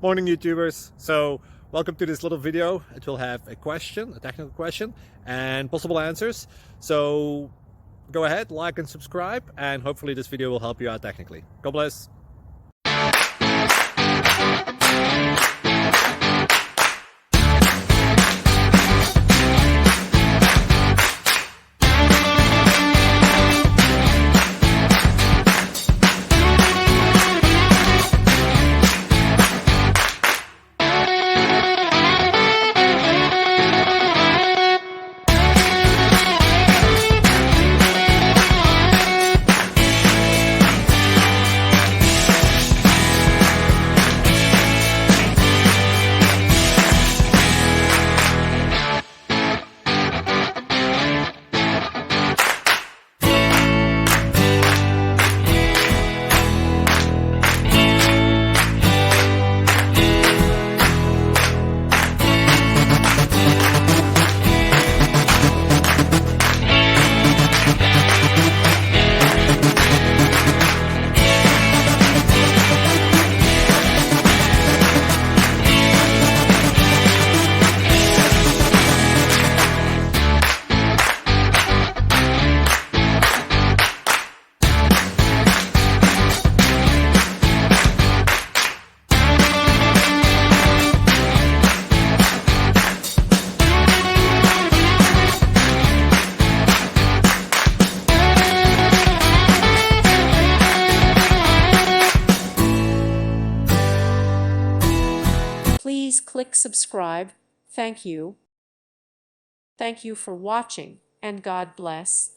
Morning, YouTubers. So welcome to this little video. It will have a question, a technical question, and possible answers. So go ahead, like and subscribe, and hopefully this video will help you out technically. God bless. Please click subscribe. Thank you. Thank you for watching, and God bless.